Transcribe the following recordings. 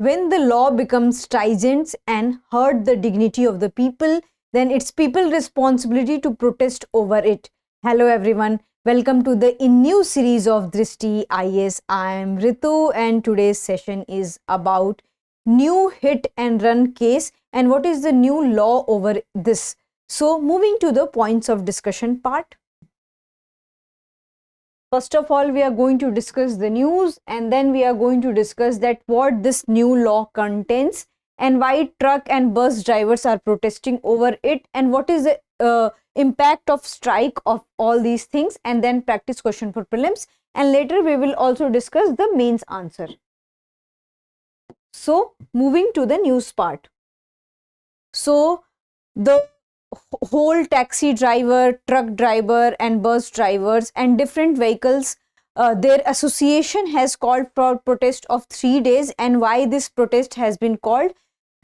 When the law becomes stringent and hurt the dignity of the people, then it's people's responsibility to protest over it. Hello everyone, welcome to the new series of Drishti IAS. I am Ritu and today's session is about new hit and run case and what is the new law over this. So moving to the points of discussion part. First of all, we are going to discuss the news and then we are going to discuss that what this new law contains and why truck and bus drivers are protesting over it and what is the impact of strike of all these things, and then practice question for prelims, and later we will also discuss the mains answer. So moving to the news part. So the whole taxi driver, truck driver and bus drivers and different vehicles, their association has called for protest of 3 days. And why this protest has been called?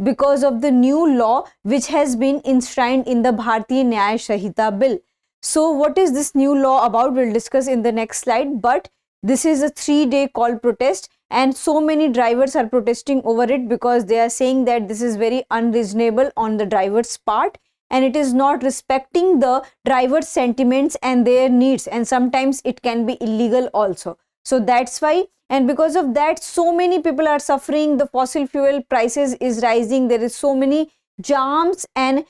Because of the new law which has been enshrined in the Bharatiya Nyay Sanhita bill. So what is this new law about? We'll discuss in the next slide, but this is a 3-day call protest and so many drivers are protesting over it because they are saying that this is very unreasonable on the driver's part and it is not respecting the driver's sentiments and their needs, and sometimes it can be illegal also. So that's why, and because of that so many people are suffering. The fossil fuel prices is rising, there is so many jams and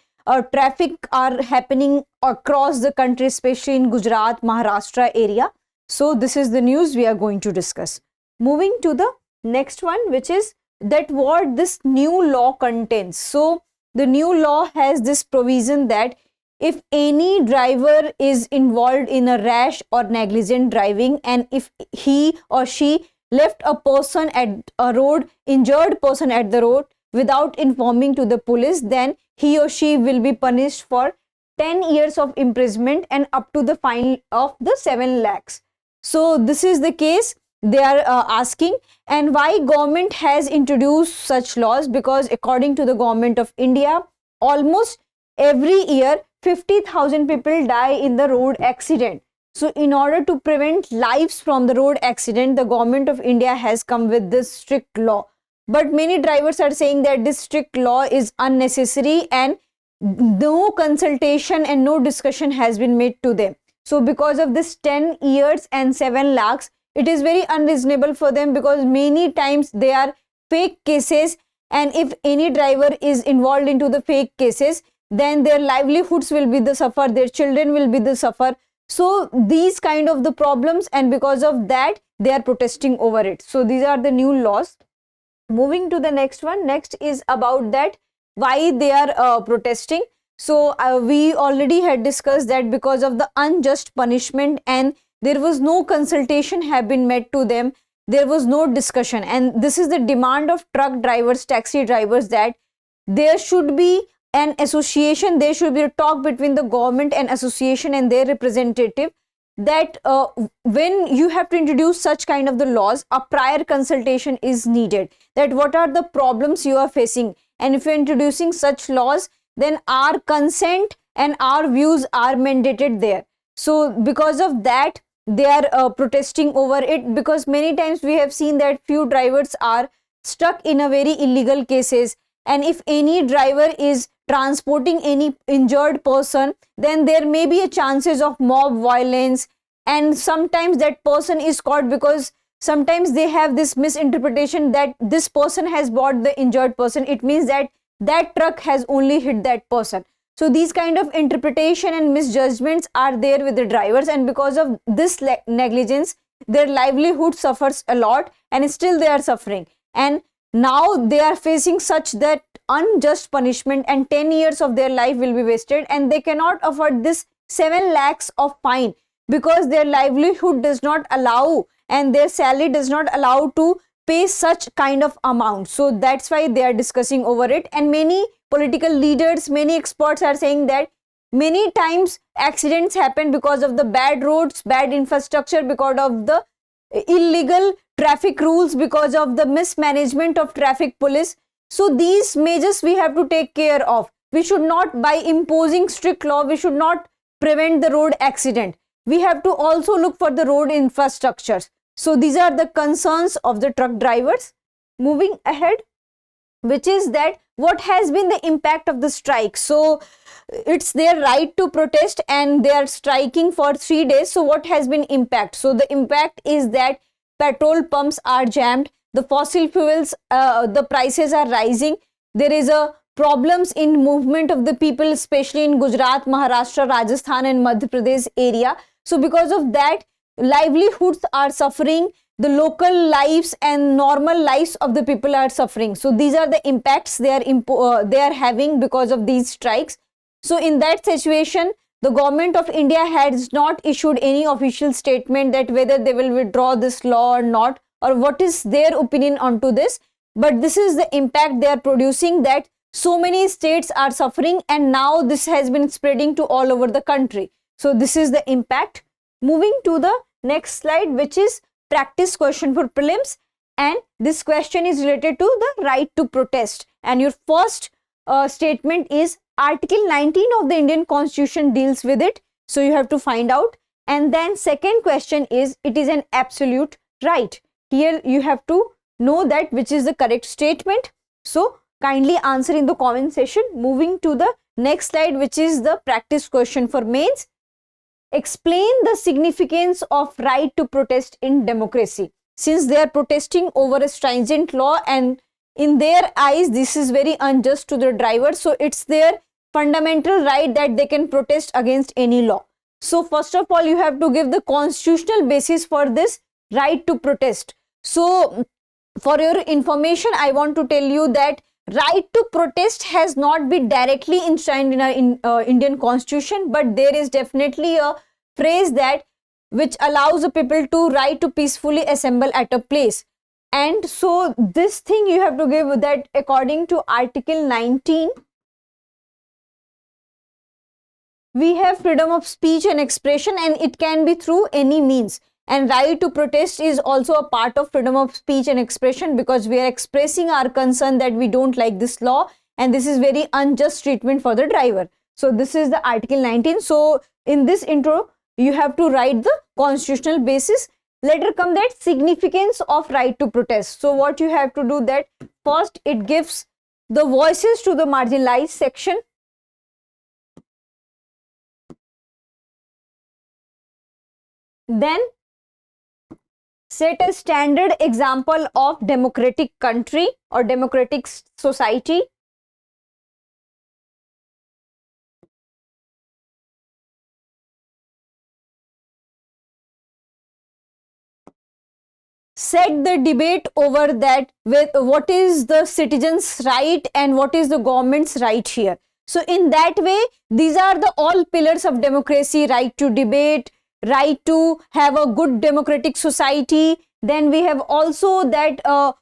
traffic are happening across the country, especially in Gujarat, Maharashtra area. So this is the news we are going to discuss. Moving to the next one, which is that what this new law contains. So the new law has this provision that if any driver is involved in a rash or negligent driving and if he or she left a person at a road, injured person at the road without informing to the police, then he or she will be punished for 10 years of imprisonment and up to the fine of the 7 lakhs. So this is the case they are asking. And why government has introduced such laws? Because according to the government of India, almost every year 50,000 people die in the road accident. So in order to prevent lives from the road accident, the government of India has come with this strict law. But many drivers are saying that this strict law is unnecessary and no consultation and no discussion has been made to them. So because of this 10 years and 7 lakhs, it is very unreasonable for them because many times they are fake cases, and if any driver is involved into the fake cases, then their livelihoods will be the suffer, their children will be the suffer. So these kind of the problems, and because of that they are protesting over it. So these are the new laws. Moving to the next one. Next is about that why they are protesting. So we already had discussed that because of the unjust punishment and there was no consultation have been made to them, there was no discussion, and this is the demand of truck drivers, taxi drivers, that there should be an association, there should be a talk between the government and association and their representative, that when you have to introduce such kind of the laws, a prior consultation is needed, that what are the problems you are facing, and if you are introducing such laws, then our consent and our views are mandated there. So because of that they are protesting over it, because many times we have seen that few drivers are stuck in a very illegal cases, and if any driver is transporting any injured person, then there may be a chances of mob violence, and sometimes that person is caught because sometimes they have this misinterpretation that this person has brought the injured person, it means that that truck has only hit that person. So these kind of interpretation and misjudgments are there with the drivers, and because of this negligence their livelihood suffers a lot and still they are suffering, and now they are facing such that unjust punishment and 10 years of their life will be wasted, and they cannot afford this 7 lakhs of fine because their livelihood does not allow and their salary does not allow to pay such kind of amount. So that's why they are discussing over it, and many political leaders, many experts are saying that many times accidents happen because of the bad roads, bad infrastructure, because of the illegal traffic rules, because of the mismanagement of traffic police. So these measures we have to take care of. We should not, by imposing strict law, we should not prevent the road accident. We have to also look for the road infrastructures. So these are the concerns of the truck drivers. Moving ahead, which is that what has been the impact of the strike. So it's their right to protest and they are striking for 3 days. So what has been impact? So the impact is that petrol pumps are jammed, the fossil fuels, the prices are rising, there is a problems in movement of the people, especially in Gujarat, Maharashtra, Rajasthan and Madhya Pradesh area. So because of that, livelihoods are suffering, the local lives and normal lives of the people are suffering. So these are the impacts they are having because of these strikes. So in that situation, the government of India has not issued any official statement that whether they will withdraw this law or not, or what is their opinion onto this. But this is the impact they are producing, that so many states are suffering and now this has been spreading to all over the country. So this is the impact. Moving to the next slide, which is practice question for prelims, and this question is related to the right to protest. And your first statement is Article 19 of the Indian Constitution deals with it. So you have to find out. And then second question is, it is an absolute right. Here you have to know that which is the correct statement. So kindly answer in the comment section. Moving to the next slide, which is the practice question for mains. Explain the significance of right to protest in democracy. Since they are protesting over a stringent law and in their eyes this is very unjust to the drivers, so it's their fundamental right that they can protest against any law. So first of all, you have to give the constitutional basis for this right to protest. So for your information, I want to tell you that right to protest has not been directly enshrined in our Indian Constitution, but there is definitely a phrase that which allows the people to right to peacefully assemble at a place. And so this thing you have to give that according to Article 19, we have freedom of speech and expression, and it can be through any means. And right to protest is also a part of freedom of speech and expression, because we are expressing our concern that we don't like this law and this is very unjust treatment for the driver. So this is the Article 19. So in this intro, you have to write the constitutional basis. Later come that significance of right to protest. So what you have to do that first, it gives the voices to the marginalized section. Then set a standard example of democratic country or democratic society. Set the debate over that with what is the citizens' right and what is the government's right here. So in that way, these are the all pillars of democracy: right to debate, right to have a good democratic society. Then we have also that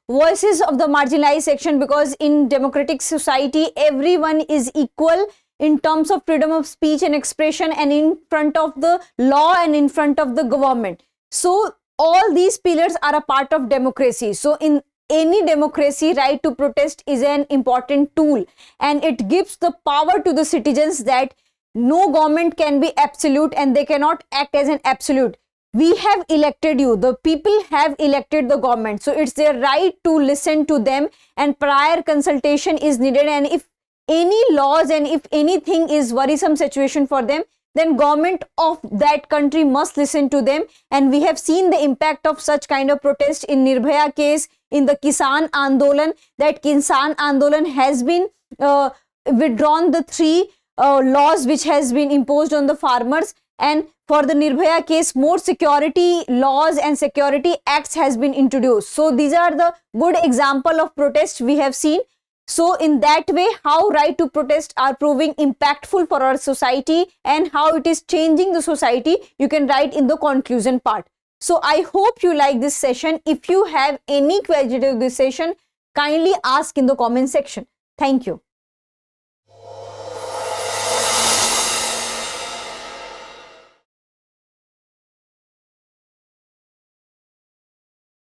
voices of the marginalized section, because in democratic society everyone is equal in terms of freedom of speech and expression and in front of the law and in front of the government. So all these pillars are a part of democracy. So in any democracy, right to protest is an important tool, and it gives the power to the citizens that no government can be absolute and they cannot act as an absolute. We have elected you, the people have elected the government, so it's their right to listen to them, and prior consultation is needed. And if any laws and if anything is worrisome situation for them, then government of that country must listen to them. And we have seen the impact of such kind of protest in Nirbhaya case, in the Kisan Andolan, that Kisan Andolan has been withdrawn the 3 laws which has been imposed on the farmers, and for the Nirbhaya case more security laws and security acts has been introduced. So these are the good example of protest we have seen. So in that way, how right to protest are proving impactful for our society and how it is changing the society, you can write in the conclusion part. So I hope you like this session. If you have any query to this session, kindly ask in the comment section. Thank you.